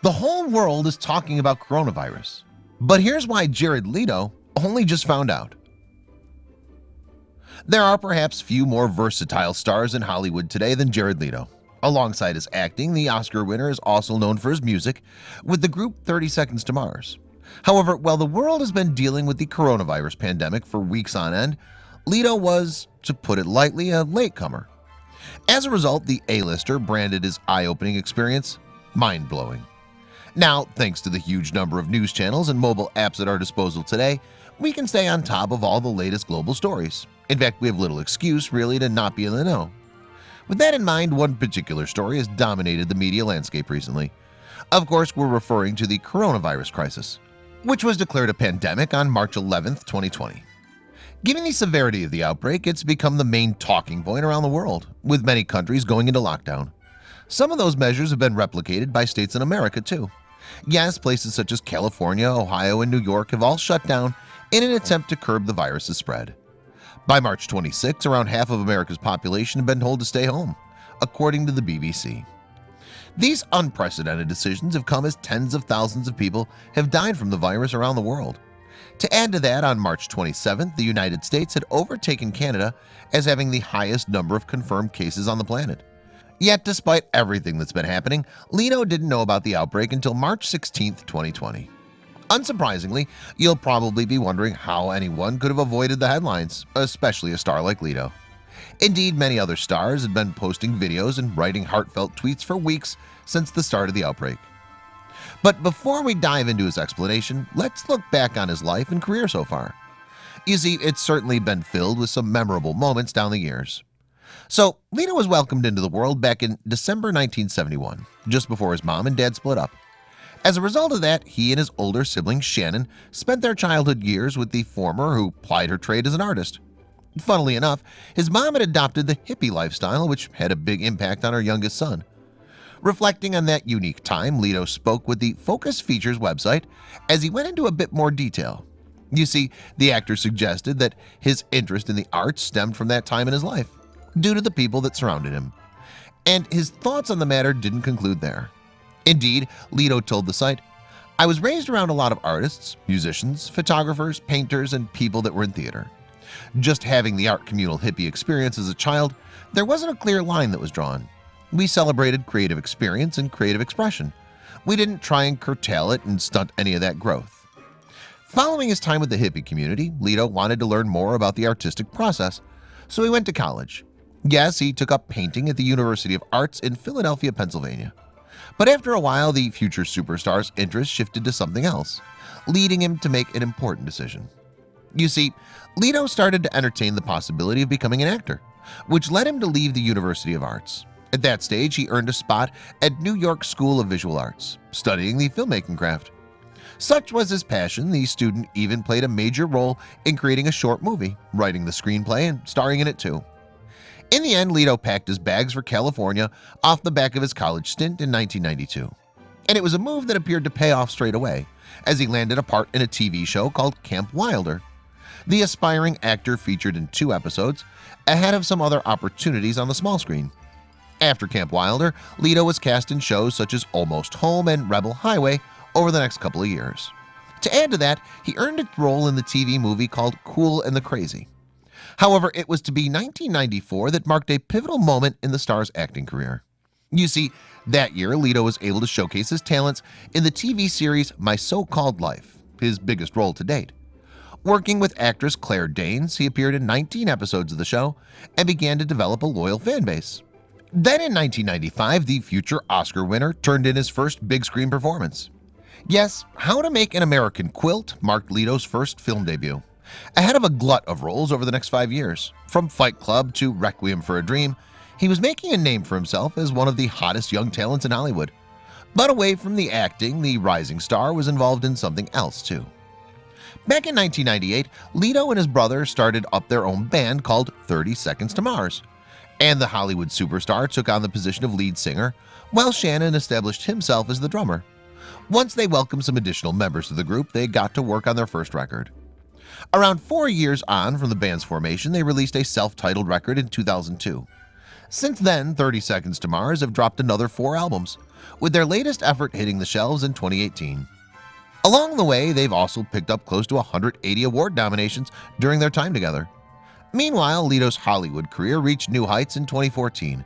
The whole world is talking about coronavirus. But here's why Jared Leto only just found out. There are perhaps few more versatile stars in Hollywood today than Jared Leto. Alongside his acting, the Oscar winner is also known for his music with the group 30 Seconds to Mars. However, while the world has been dealing with the coronavirus pandemic for weeks on end, Leto was, to put it lightly, a latecomer. As a result, the A-lister branded his eye-opening experience mind-blowing. Now, thanks to the huge number of news channels and mobile apps at our disposal today, we can stay on top of all the latest global stories. In fact, we have little excuse really to not be in the know. With that in mind, one particular story has dominated the media landscape recently. Of course, we're referring to the coronavirus crisis, which was declared a pandemic on March 11, 2020. Given the severity of the outbreak, it's become the main talking point around the world, with many countries going into lockdown. Some of those measures have been replicated by states in America too. Yes, places such as California, Ohio, and New York have all shut down in an attempt to curb the virus's spread. By March 26, around half of America's population have been told to stay home, according to the BBC. These unprecedented decisions have come as tens of thousands of people have died from the virus around the world. To add to that, on March 27th, the United States had overtaken Canada as having the highest number of confirmed cases on the planet. Yet, despite everything that's been happening, Leto didn't know about the outbreak until March 16, 2020. Unsurprisingly, you'll probably be wondering how anyone could have avoided the headlines, especially a star like Leto. Indeed, many other stars had been posting videos and writing heartfelt tweets for weeks since the start of the outbreak. But before we dive into his explanation, let's look back on his life and career so far. You see, it's certainly been filled with some memorable moments down the years. So, Leto was welcomed into the world back in December 1971, just before his mom and dad split up. As a result of that, he and his older sibling Shannon spent their childhood years with the former who plied her trade as an artist. Funnily enough, his mom had adopted the hippie lifestyle, which had a big impact on her youngest son. Reflecting on that unique time, Leto spoke with the Focus Features website as he went into a bit more detail. You see, the actor suggested that his interest in the arts stemmed from that time in his life, due to the people that surrounded him. And his thoughts on the matter didn't conclude there. Indeed, Leto told the site, "I was raised around a lot of artists, musicians, photographers, painters, and people that were in theater. Just having the art communal hippie experience as a child, there wasn't a clear line that was drawn. We celebrated creative experience and creative expression. We didn't try and curtail it and stunt any of that growth." Following his time with the hippie community, Leto wanted to learn more about the artistic process, so he went to college. Yes, he took up painting at the University of Arts in Philadelphia, Pennsylvania. But after a while, the future superstar's interest shifted to something else, leading him to make an important decision. You see, Leto started to entertain the possibility of becoming an actor, which led him to leave the University of Arts. At that stage, he earned a spot at New York School of Visual Arts, studying the filmmaking craft. Such was his passion, the student even played a major role in creating a short movie, writing the screenplay and starring in it too. In the end, Leto packed his bags for California off the back of his college stint in 1992. And it was a move that appeared to pay off straight away, as he landed a part in a TV show called Camp Wilder. The aspiring actor featured in 2 episodes, ahead of some other opportunities on the small screen. After Camp Wilder, Leto was cast in shows such as Almost Home and Rebel Highway over the next couple of years. To add to that, he earned a role in the TV movie called Cool and the Crazy. However, it was to be 1994 that marked a pivotal moment in the star's acting career. You see, that year Leto was able to showcase his talents in the TV series My So-Called Life, his biggest role to date. Working with actress Claire Danes, he appeared in 19 episodes of the show and began to develop a loyal fan base. Then in 1995, the future Oscar winner turned in his first big screen performance. Yes, How to Make an American Quilt marked Leto's first film debut, ahead of a glut of roles over the next 5 years. From Fight Club to Requiem for a Dream, he was making a name for himself as one of the hottest young talents in Hollywood. But away from the acting, the rising star was involved in something else too. Back in 1998, Leto and his brother started up their own band called 30 Seconds to Mars, and the Hollywood superstar took on the position of lead singer, while Shannon established himself as the drummer. Once they welcomed some additional members to the group, they got to work on their first record. Around 4 years on from the band's formation, they released a self-titled record in 2002. Since then, 30 Seconds to Mars have dropped another 4 albums, with their latest effort hitting the shelves in 2018. Along the way, they've also picked up close to 180 award nominations during their time together. Meanwhile, Leto's Hollywood career reached new heights in 2014.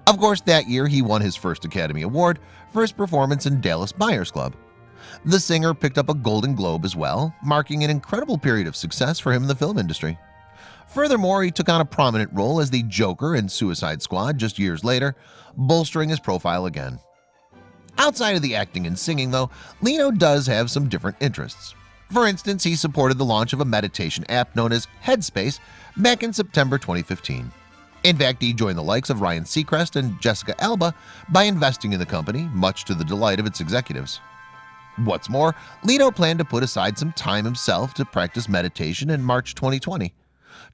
Of course, that year he won his first Academy Award for his performance in Dallas Buyers Club. The singer picked up a Golden Globe as well, marking an incredible period of success for him in the film industry. Furthermore, he took on a prominent role as the Joker in Suicide Squad just years later, bolstering his profile again. Outside of the acting and singing, though, Leto does have some different interests. For instance, he supported the launch of a meditation app known as Headspace back in September 2015. In fact, he joined the likes of Ryan Seacrest and Jessica Alba by investing in the company, much to the delight of its executives. What's more, Leto planned to put aside some time himself to practice meditation in March 2020.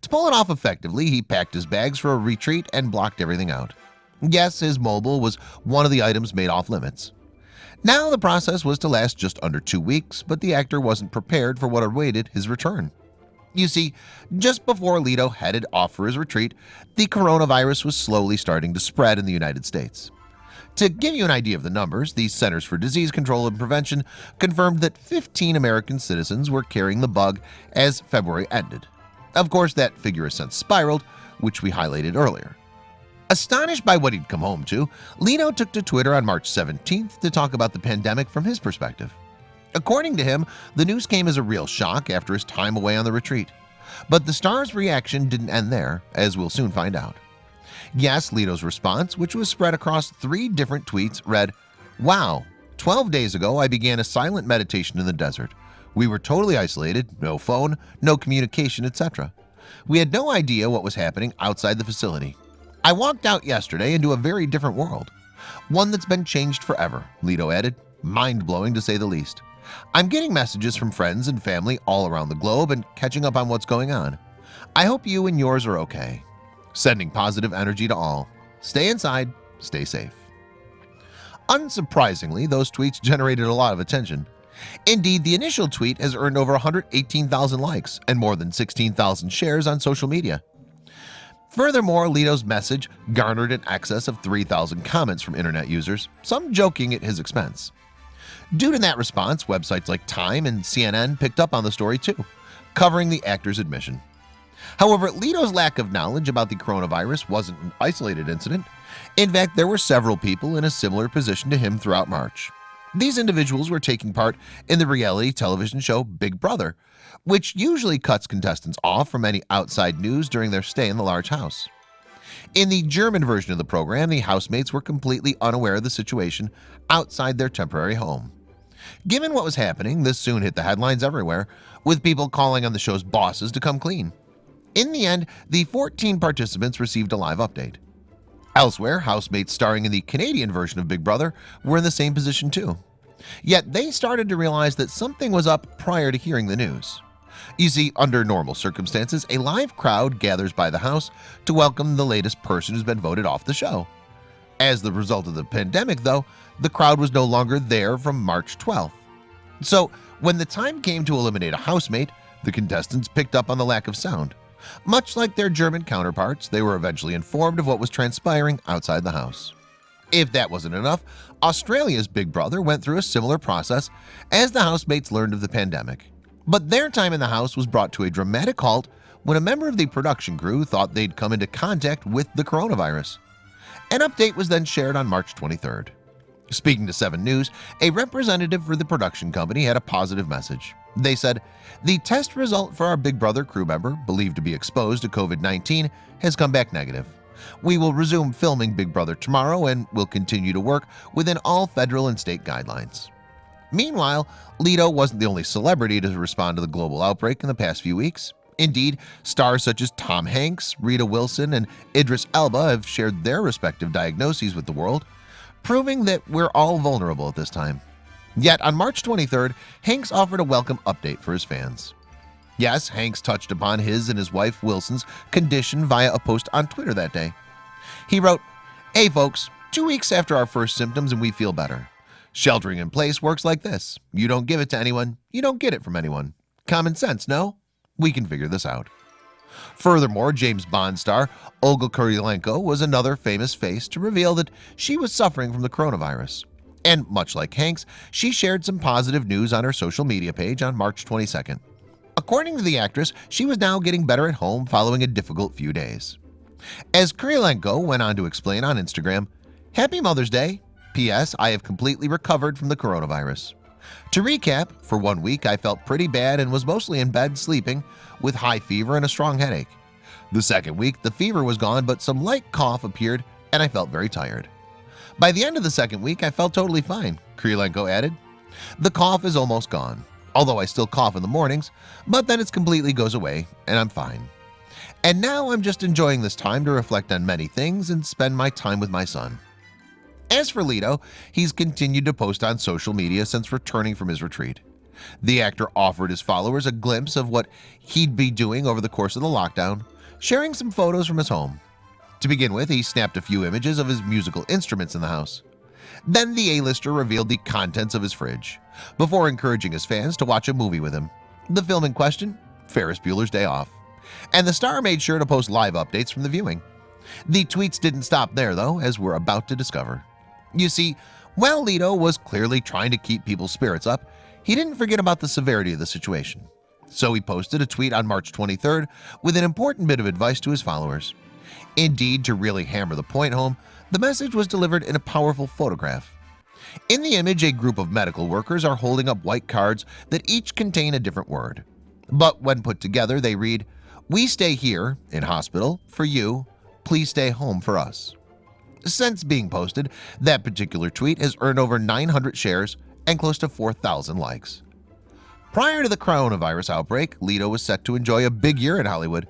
To pull it off effectively, he packed his bags for a retreat and blocked everything out. Yes, his mobile was one of the items made off limits. Now the process was to last just under 2 weeks, but the actor wasn't prepared for what awaited his return. You see, just before Leto headed off for his retreat, the coronavirus was slowly starting to spread in the United States. To give you an idea of the numbers, the Centers for Disease Control and Prevention confirmed that 15 American citizens were carrying the bug as February ended. Of course, that figure has since spiraled, which we highlighted earlier. Astonished by what he'd come home to, Leto took to Twitter on March 17th to talk about the pandemic from his perspective. According to him, the news came as a real shock after his time away on the retreat. But the star's reaction didn't end there, as we'll soon find out. Yes, Leto's response, which was spread across 3 different tweets, read, "Wow, 12 days ago I began a silent meditation in the desert. We were totally isolated, no phone, no communication, etc. We had no idea what was happening outside the facility. I walked out yesterday into a very different world. One that's been changed forever," Leto added, mind-blowing to say the least. "I'm getting messages from friends and family all around the globe and catching up on what's going on. I hope you and yours are okay. Sending positive energy to all. Stay inside, stay safe." Unsurprisingly, those tweets generated a lot of attention. Indeed, the initial tweet has earned over 118,000 likes and more than 16,000 shares on social media. Furthermore, Leto's message garnered in excess of 3,000 comments from internet users, some joking at his expense. Due to that response, websites like Time and CNN picked up on the story too, covering the actor's admission. However, Leto's lack of knowledge about the coronavirus wasn't an isolated incident. In fact, there were several people in a similar position to him throughout March. These individuals were taking part in the reality television show Big Brother, which usually cuts contestants off from any outside news during their stay in the large house. In the German version of the program, the housemates were completely unaware of the situation outside their temporary home. Given what was happening, this soon hit the headlines everywhere, with people calling on the show's bosses to come clean. In the end, the 14 participants received a live update. Elsewhere, housemates starring in the Canadian version of Big Brother were in the same position too. Yet they started to realize that something was up prior to hearing the news. You see, under normal circumstances, a live crowd gathers by the house to welcome the latest person who's been voted off the show. As the result of the pandemic, though, the crowd was no longer there from March 12th. So, when the time came to eliminate a housemate, the contestants picked up on the lack of sound. Much like their German counterparts, they were eventually informed of what was transpiring outside the house. If that wasn't enough, Australia's Big Brother went through a similar process as the housemates learned of the pandemic. But their time in the house was brought to a dramatic halt when a member of the production crew thought they'd come into contact with the coronavirus. An update was then shared on March 23rd. Speaking to 7 News, a representative for the production company had a positive message. They said, "The test result for our Big Brother crew member, believed to be exposed to COVID-19, has come back negative. We will resume filming Big Brother tomorrow and will continue to work within all federal and state guidelines." Meanwhile, Leto wasn't the only celebrity to respond to the global outbreak in the past few weeks. Indeed, stars such as Tom Hanks, Rita Wilson, and Idris Elba have shared their respective diagnoses with the world, proving that we're all vulnerable at this time. Yet on March 23rd, Hanks offered a welcome update for his fans. Yes, Hanks touched upon his and his wife Wilson's condition via a post on Twitter that day. He wrote, "Hey folks, 2 weeks after our first symptoms and we feel better. Sheltering in place works like this. You don't give it to anyone, you don't get it from anyone. Common sense, no? We can figure this out." Furthermore, James Bond star Olga Kurylenko was another famous face to reveal that she was suffering from the coronavirus. And much like Hanks, she shared some positive news on her social media page on March 22nd. According to the actress, she was now getting better at home following a difficult few days. As Kurylenko went on to explain on Instagram, "Happy Mother's Day. P.S. I have completely recovered from the coronavirus. To recap, for 1 week I felt pretty bad and was mostly in bed sleeping with high fever and a strong headache. The second week, the fever was gone, but some light cough appeared and I felt very tired. By the end of the second week, I felt totally fine," Kurylenko added. "The cough is almost gone, although I still cough in the mornings, but then it completely goes away and I'm fine. And now I'm just enjoying this time to reflect on many things and spend my time with my son." As for Leto, he's continued to post on social media since returning from his retreat. The actor offered his followers a glimpse of what he'd be doing over the course of the lockdown, sharing some photos from his home. To begin with, he snapped a few images of his musical instruments in the house. Then the A-lister revealed the contents of his fridge, before encouraging his fans to watch a movie with him. The film in question, Ferris Bueller's Day Off. And the star made sure to post live updates from the viewing. The tweets didn't stop there, though, as we're about to discover. You see, while Leto was clearly trying to keep people's spirits up, he didn't forget about the severity of the situation. So he posted a tweet on March 23rd with an important bit of advice to his followers. Indeed, to really hammer the point home, the message was delivered in a powerful photograph. In the image, a group of medical workers are holding up white cards that each contain a different word. But when put together, they read, "We stay here, in hospital, for you. Please stay home for us." Since being posted, that particular tweet has earned over 900 shares and close to 4,000 likes. Prior to the coronavirus outbreak, Leto was set to enjoy a big year in Hollywood.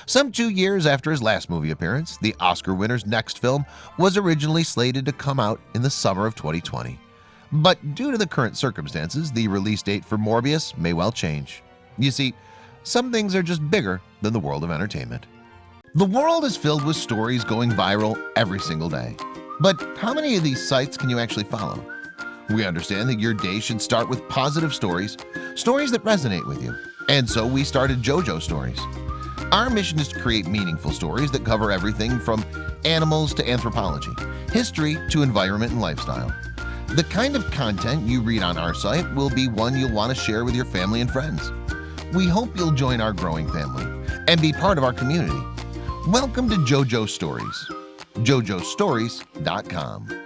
Some 2 years after his last movie appearance, the Oscar winner's next film was originally slated to come out in the summer of 2020. But due to the current circumstances, the release date for Morbius may well change. You see, some things are just bigger than the world of entertainment. The world is filled with stories going viral every single day. But how many of these sites can you actually follow? We understand that your day should start with positive stories, stories that resonate with you. And so we started JoJo Stories. Our mission is to create meaningful stories that cover everything from animals to anthropology, history to environment and lifestyle. The kind of content you read on our site will be one you'll want to share with your family and friends. We hope you'll join our growing family and be part of our community. Welcome to JoJo Stories, jojostories.com.